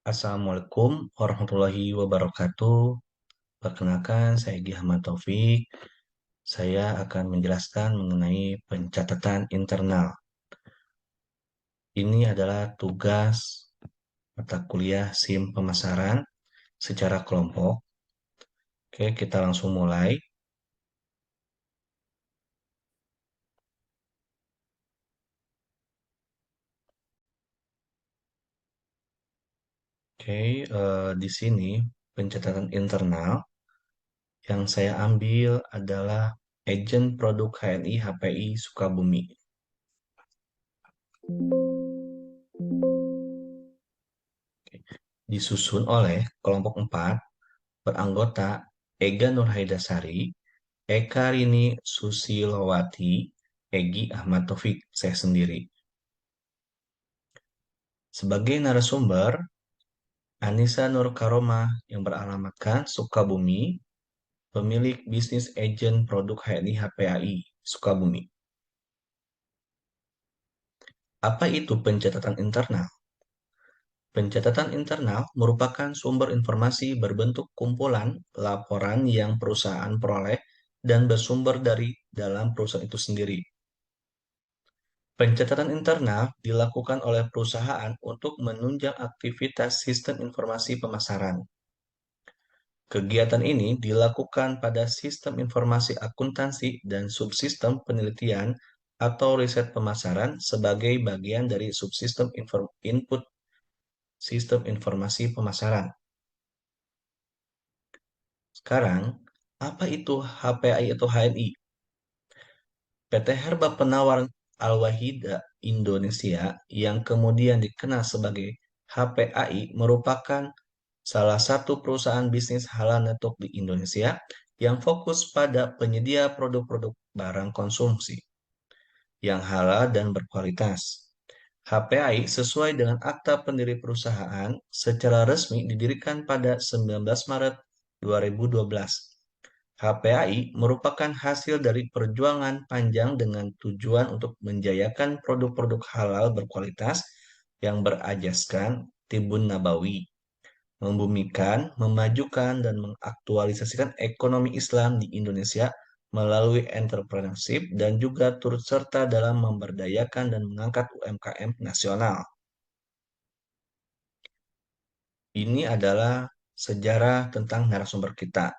Assalamualaikum warahmatullahi wabarakatuh. Perkenalkan, saya Gi Ahmad Taufik. Saya akan menjelaskan mengenai pencatatan internal. Ini adalah tugas mata kuliah SIM pemasaran secara kelompok. Oke, kita langsung mulai. Oke, di sini pencatatan internal yang saya ambil adalah agen produk HNI HPI Sukabumi. Disusun oleh kelompok 4 beranggota Ega Nurhaidasari, Eka Rini Susilowati, Egi Ahmad Taufik, saya sendiri. Sebagai narasumber, Anissa Nur Karomah yang beralamatkan Sukabumi, pemilik bisnis agen produk HNI HPAI Sukabumi. Apa itu pencatatan internal? Pencatatan internal merupakan sumber informasi berbentuk kumpulan laporan yang perusahaan peroleh dan bersumber dari dalam perusahaan itu sendiri. Pencatatan internal dilakukan oleh perusahaan untuk menunjang aktivitas sistem informasi pemasaran. Kegiatan ini dilakukan pada sistem informasi akuntansi dan subsistem penelitian atau riset pemasaran sebagai bagian dari subsistem input sistem informasi pemasaran. Sekarang, apa itu HPI atau HNI? PT Herba Penawar Al-Wahida Indonesia yang kemudian dikenal sebagai HPAI merupakan salah satu perusahaan bisnis halal network di Indonesia yang fokus pada penyedia produk-produk barang konsumsi yang halal dan berkualitas. HPAI sesuai dengan akta pendiri perusahaan secara resmi didirikan pada 19 Maret 2012. HPAI merupakan hasil dari perjuangan panjang dengan tujuan untuk menjayakan produk-produk halal berkualitas yang berajaskan Tibun Nabawi, membumikan, memajukan, dan mengaktualisasikan ekonomi Islam di Indonesia melalui entrepreneurship dan juga turut serta dalam memberdayakan dan mengangkat UMKM nasional. Ini adalah sejarah tentang narasumber kita,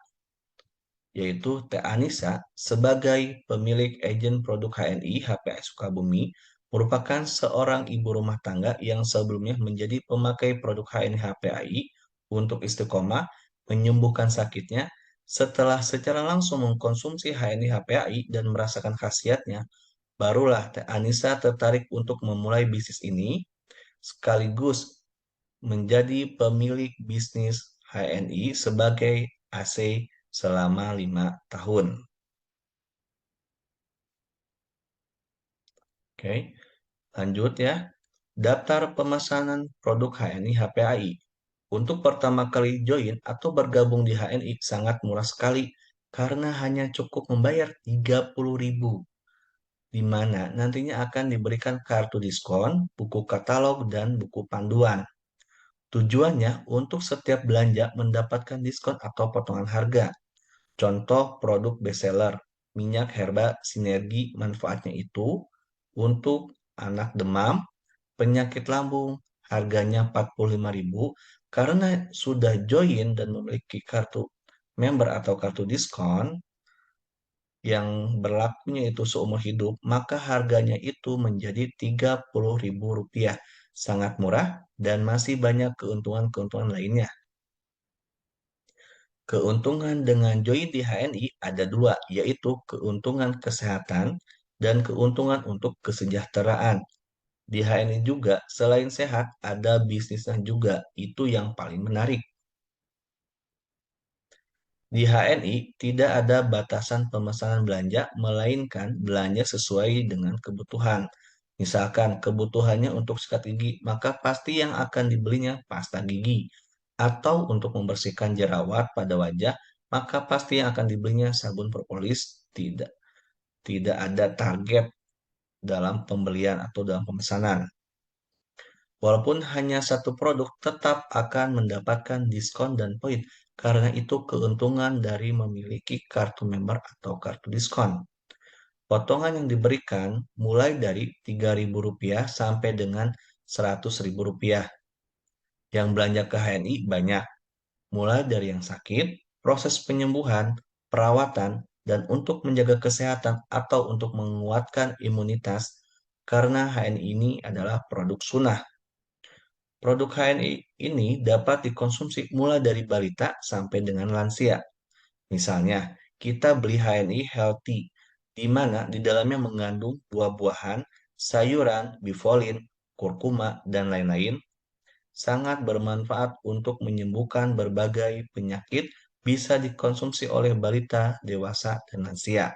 yaitu Teh Anissa sebagai pemilik agen produk HNI HPI Sukabumi merupakan seorang ibu rumah tangga yang sebelumnya menjadi pemakai produk HNI HPI untuk istiqomah menyembuhkan sakitnya. Setelah secara langsung mengkonsumsi HNI HPI dan merasakan khasiatnya, barulah Teh Anissa tertarik untuk memulai bisnis ini sekaligus menjadi pemilik bisnis HNI sebagai AC selama 5 tahun. Oke, lanjut ya. Daftar pemesanan produk HNI HPAI. Untuk pertama kali join atau bergabung di HNI sangat murah sekali karena hanya cukup membayar 30.000, di mana nantinya akan diberikan kartu diskon, buku katalog, dan buku panduan. Tujuannya untuk setiap belanja mendapatkan diskon atau potongan harga. Contoh produk bestseller, minyak herba sinergi manfaatnya itu untuk anak demam, penyakit lambung, harganya 45.000 karena sudah join dan memiliki kartu member atau kartu diskon yang berlakunya itu seumur hidup, maka harganya itu menjadi 30.000 rupiah. Sangat murah dan masih banyak keuntungan-keuntungan lainnya. Keuntungan dengan join di HNI ada dua, yaitu keuntungan kesehatan dan keuntungan untuk kesejahteraan. Di HNI juga, selain sehat, ada bisnisnya juga. Itu yang paling menarik. Di HNI tidak ada batasan pemesanan belanja, melainkan belanja sesuai dengan kebutuhan. Misalkan kebutuhannya untuk sikat gigi, maka pasti yang akan dibelinya pasta gigi. Atau untuk membersihkan jerawat pada wajah, maka pasti yang akan dibelinya sabun propolis. Tidak, tidak ada target dalam pembelian atau dalam pemesanan. Walaupun hanya satu produk, tetap akan mendapatkan diskon dan poin. Karena itu keuntungan dari memiliki kartu member atau kartu diskon. Potongan yang diberikan mulai dari Rp3.000 sampai dengan Rp100.000. Yang belanja ke HNI banyak, mulai dari yang sakit, proses penyembuhan, perawatan, dan untuk menjaga kesehatan atau untuk menguatkan imunitas, karena HNI ini adalah produk sunnah. Produk HNI ini dapat dikonsumsi mulai dari balita sampai dengan lansia. Misalnya, kita beli HNI Healthy, di mana di dalamnya mengandung buah-buahan, sayuran, bifolin, kurkuma, dan lain-lain, sangat bermanfaat untuk menyembuhkan berbagai penyakit, bisa dikonsumsi oleh balita, dewasa, dan lansia.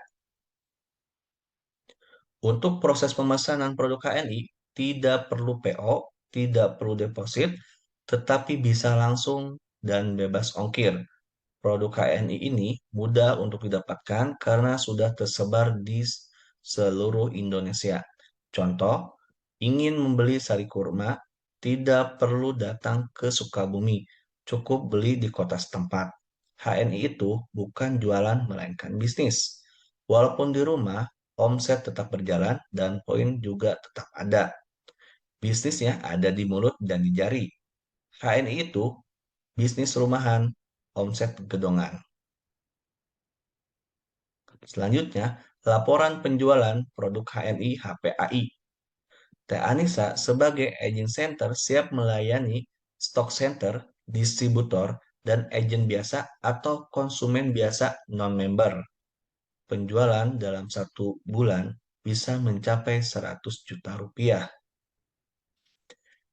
Untuk proses pemesanan produk HNI, tidak perlu PO, tidak perlu deposit, tetapi bisa langsung dan bebas ongkir. Produk HNI ini mudah untuk didapatkan karena sudah tersebar di seluruh Indonesia. Contoh, ingin membeli sari kurma, tidak perlu datang ke Sukabumi, cukup beli di kota setempat. HNI itu bukan jualan melainkan bisnis. Walaupun di rumah, omset tetap berjalan dan poin juga tetap ada. Bisnisnya ada di mulut dan di jari. HNI itu bisnis rumahan, omset gedongan. Selanjutnya, laporan penjualan produk HNI HPAI. Teh Anissa sebagai agent center siap melayani stock center, distributor, dan agen biasa atau konsumen biasa non-member. Penjualan dalam 1 bulan bisa mencapai 100 juta rupiah.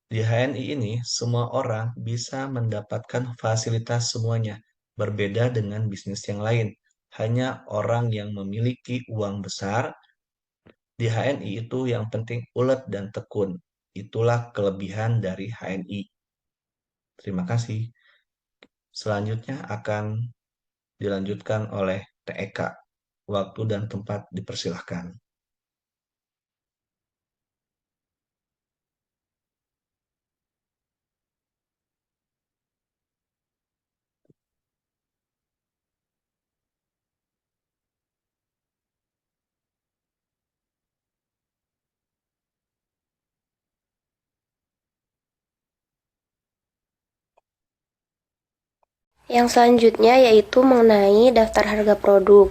Di HNI ini, semua orang bisa mendapatkan fasilitas semuanya, berbeda dengan bisnis yang lain. Hanya orang yang memiliki uang besar di HNI itu yang penting ulet dan tekun. Itulah kelebihan dari HNI. Terima kasih. Selanjutnya akan dilanjutkan oleh TEK. Waktu dan tempat dipersilahkan. Yang selanjutnya yaitu mengenai daftar harga produk.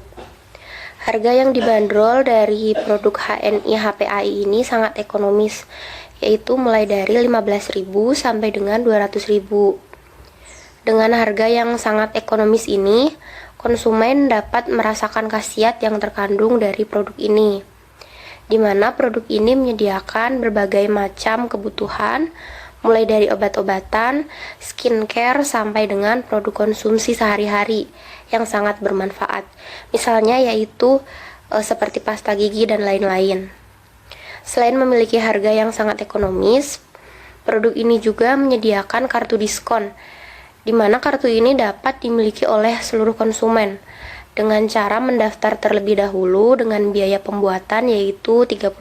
Harga yang dibanderol dari produk HNI HPAI ini sangat ekonomis, yaitu mulai dari 15.000 sampai dengan 200.000. Dengan harga yang sangat ekonomis ini, konsumen dapat merasakan khasiat yang terkandung dari produk ini, di mana produk ini menyediakan berbagai macam kebutuhan, mulai dari obat-obatan, skincare, sampai dengan produk konsumsi sehari-hari yang sangat bermanfaat. Misalnya yaitu seperti pasta gigi dan lain-lain. Selain memiliki harga yang sangat ekonomis, produk ini juga menyediakan kartu diskon, di mana kartu ini dapat dimiliki oleh seluruh konsumen dengan cara mendaftar terlebih dahulu dengan biaya pembuatan yaitu 30.000.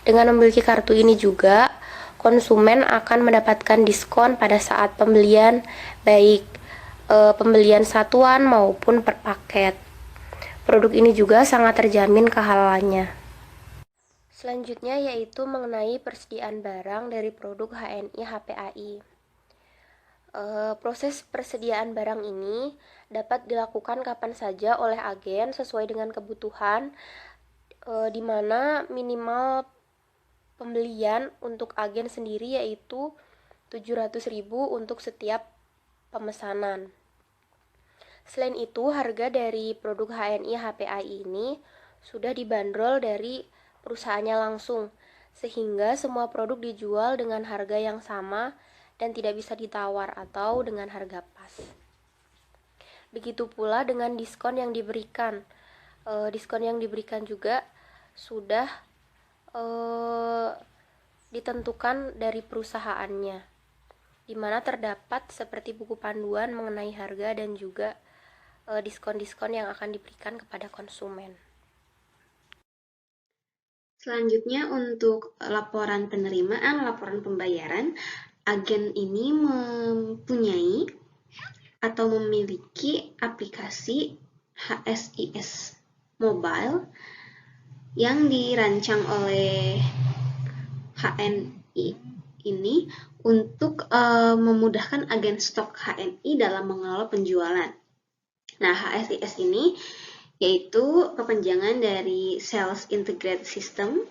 Dengan memiliki kartu ini juga, konsumen akan mendapatkan diskon pada saat pembelian, baik pembelian satuan maupun per paket. Produk ini juga sangat terjamin kehalalannya. Selanjutnya yaitu mengenai persediaan barang dari produk HNI HPAI. Proses persediaan barang ini dapat dilakukan kapan saja oleh agen sesuai dengan kebutuhan, di mana minimal pembelian untuk agen sendiri yaitu 700.000 untuk setiap pemesanan. Selain itu, harga dari produk HNI HPAI ini sudah dibanderol dari perusahaannya langsung, sehingga semua produk dijual dengan harga yang sama dan tidak bisa ditawar atau dengan harga pas. Begitu pula dengan diskon yang diberikan. Diskon yang diberikan juga sudah ditentukan dari perusahaannya, di mana terdapat seperti buku panduan mengenai harga dan juga diskon-diskon yang akan diberikan kepada konsumen. Selanjutnya untuk laporan penerimaan, laporan pembayaran, agen ini mempunyai atau memiliki aplikasi HSIS Mobile yang dirancang oleh HNI ini untuk memudahkan agen stok HNI dalam mengelola penjualan. Nah, HSIS ini yaitu kepanjangan dari Sales Integrated System.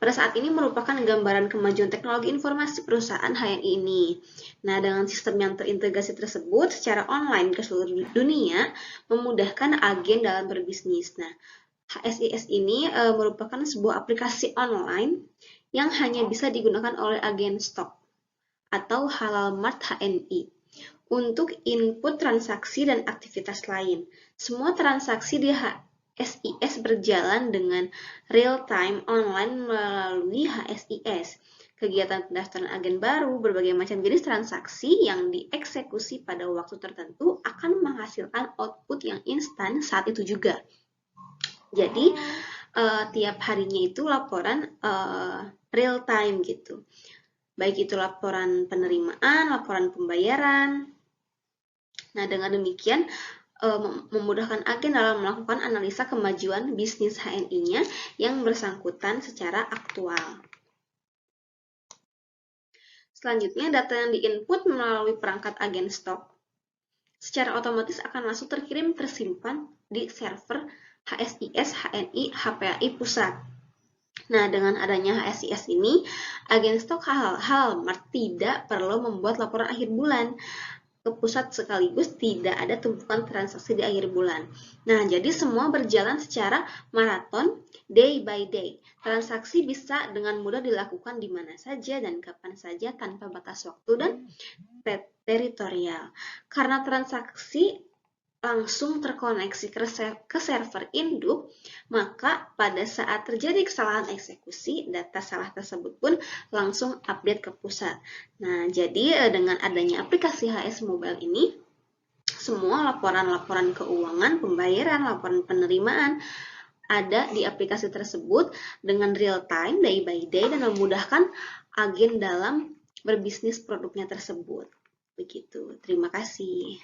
Pada saat ini merupakan gambaran kemajuan teknologi informasi perusahaan HNI ini. Nah, dengan sistem yang terintegrasi tersebut secara online ke seluruh dunia, memudahkan agen dalam berbisnis. Nah, HSIS ini merupakan sebuah aplikasi online yang hanya bisa digunakan oleh agen stok atau Halal Mart HNI untuk input transaksi dan aktivitas lain. Semua transaksi di HSIS berjalan dengan real-time online melalui HSIS. Kegiatan pendaftaran agen baru, berbagai macam jenis transaksi yang dieksekusi pada waktu tertentu akan menghasilkan output yang instan saat itu juga. Jadi, tiap harinya itu laporan real-time gitu. Baik itu laporan penerimaan, laporan pembayaran. Nah, dengan demikian memudahkan agen dalam melakukan analisa kemajuan bisnis HNI-nya yang bersangkutan secara aktual. Selanjutnya, data yang diinput melalui perangkat agen stok secara otomatis akan langsung tersimpan di server HSIS HNI HPAI Pusat. Nah, dengan adanya HSIS ini, agen stok Halal Mart tidak perlu membuat laporan akhir bulan ke pusat sekaligus tidak ada tumpukan transaksi di akhir bulan. Nah, jadi semua berjalan secara maraton day by day. Transaksi bisa dengan mudah dilakukan di mana saja dan kapan saja tanpa batas waktu dan teritorial. Karena transaksi langsung terkoneksi ke server induk, maka pada saat terjadi kesalahan eksekusi, data salah tersebut pun langsung update ke pusat. Nah, jadi dengan adanya aplikasi HS Mobile ini, semua laporan-laporan keuangan, pembayaran, laporan penerimaan ada di aplikasi tersebut dengan real time, day by day, dan memudahkan agen dalam berbisnis produknya tersebut. Begitu. Terima kasih.